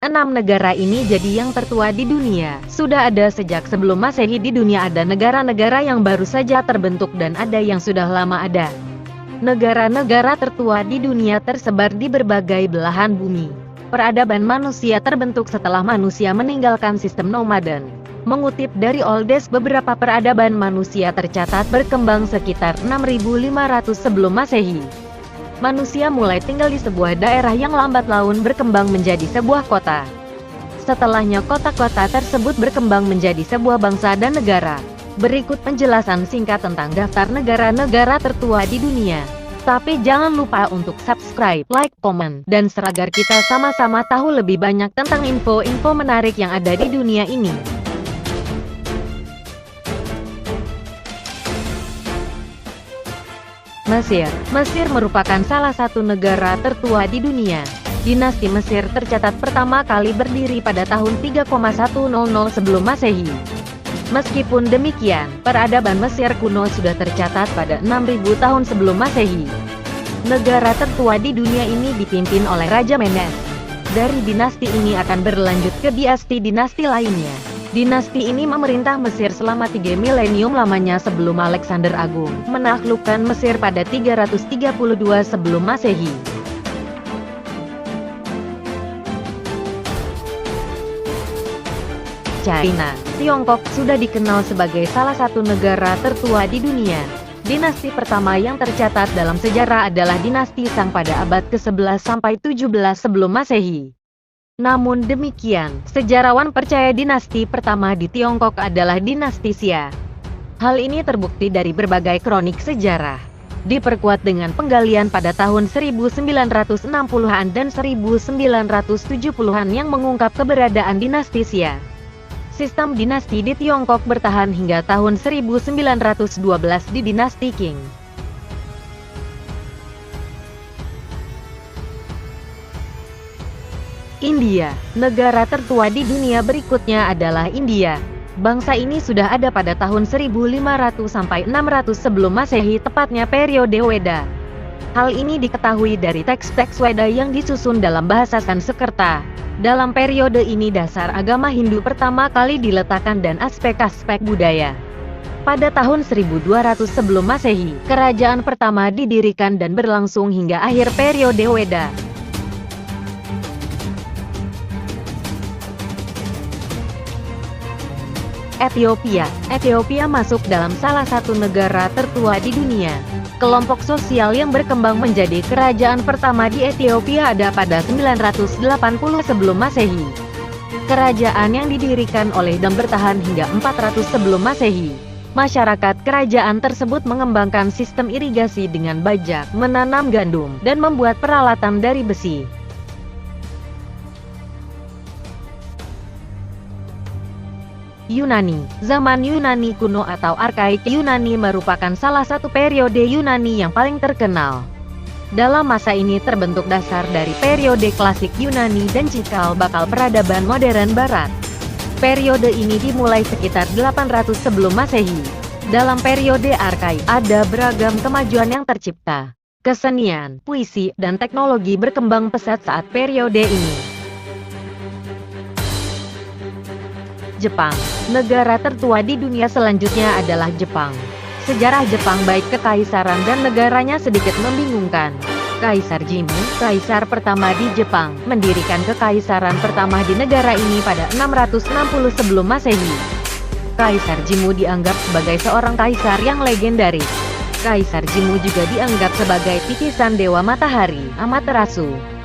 6 negara ini jadi yang tertua di dunia. Sudah ada sejak sebelum Masehi di dunia, ada negara-negara yang baru saja terbentuk dan ada yang sudah lama ada. Negara-negara tertua di dunia tersebar di berbagai belahan bumi. Peradaban manusia terbentuk setelah manusia meninggalkan sistem nomaden. Mengutip dari Oldes, beberapa peradaban manusia tercatat berkembang sekitar 6500 sebelum Masehi. Manusia mulai tinggal di sebuah daerah yang lambat laun berkembang menjadi sebuah kota. Setelahnya kota-kota tersebut berkembang menjadi sebuah bangsa dan negara. Berikut penjelasan singkat tentang daftar negara-negara tertua di dunia. Tapi jangan lupa untuk subscribe, like, komen, dan share agar kita sama-sama tahu lebih banyak tentang info-info menarik yang ada di dunia ini. Mesir. Mesir merupakan salah satu negara tertua di dunia. Dinasti Mesir tercatat pertama kali berdiri pada tahun 3,100 sebelum Masehi. Meskipun demikian, peradaban Mesir kuno sudah tercatat pada 6000 tahun sebelum Masehi. Negara tertua di dunia ini dipimpin oleh Raja Menes. Dari dinasti ini akan berlanjut ke dinasti lainnya. Dinasti ini memerintah Mesir selama 3 milenium lamanya sebelum Alexander Agung menaklukkan Mesir pada 332 sebelum Masehi. China. Tiongkok sudah dikenal sebagai salah satu negara tertua di dunia. Dinasti pertama yang tercatat dalam sejarah adalah dinasti Shang pada abad ke-11 sampai 17 sebelum Masehi. Namun demikian, sejarawan percaya dinasti pertama di Tiongkok adalah dinasti Xia. Hal ini terbukti dari berbagai kronik sejarah. Diperkuat dengan penggalian pada tahun 1960-an dan 1970-an yang mengungkap keberadaan dinasti Xia. Sistem dinasti di Tiongkok bertahan hingga tahun 1912 di dinasti Qing. India. Negara tertua di dunia berikutnya adalah India. Bangsa ini sudah ada pada tahun 1500 sampai 600 sebelum Masehi, tepatnya periode Weda. Hal ini diketahui dari teks-teks Weda yang disusun dalam bahasa Sanskerta. Dalam periode ini dasar agama Hindu pertama kali diletakkan dan aspek-aspek budaya. Pada tahun 1200 sebelum Masehi, kerajaan pertama didirikan dan berlangsung hingga akhir periode Weda. Ethiopia. Ethiopia masuk dalam salah satu negara tertua di dunia. Kelompok sosial yang berkembang menjadi kerajaan pertama di Ethiopia ada pada 980 sebelum Masehi. Kerajaan yang didirikan oleh dan bertahan hingga 400 sebelum Masehi. Masyarakat kerajaan tersebut mengembangkan sistem irigasi dengan bajak, menanam gandum, dan membuat peralatan dari besi. Yunani. Zaman Yunani kuno atau arkaik Yunani merupakan salah satu periode Yunani yang paling terkenal. Dalam masa ini terbentuk dasar dari periode klasik Yunani dan cikal bakal peradaban modern Barat. Periode ini dimulai sekitar 800 sebelum Masehi. Dalam periode arkaik ada beragam kemajuan yang tercipta. Kesenian, puisi, dan teknologi berkembang pesat saat periode ini. Jepang. Negara tertua di dunia selanjutnya adalah Jepang. Sejarah Jepang baik kekaisaran dan negaranya sedikit membingungkan. Kaisar Jimmu, kaisar pertama di Jepang, mendirikan kekaisaran pertama di negara ini pada 660 sebelum Masehi. Kaisar Jimmu dianggap sebagai seorang kaisar yang legendaris. Kaisar Jimmu juga dianggap sebagai titisan dewa matahari, Amaterasu.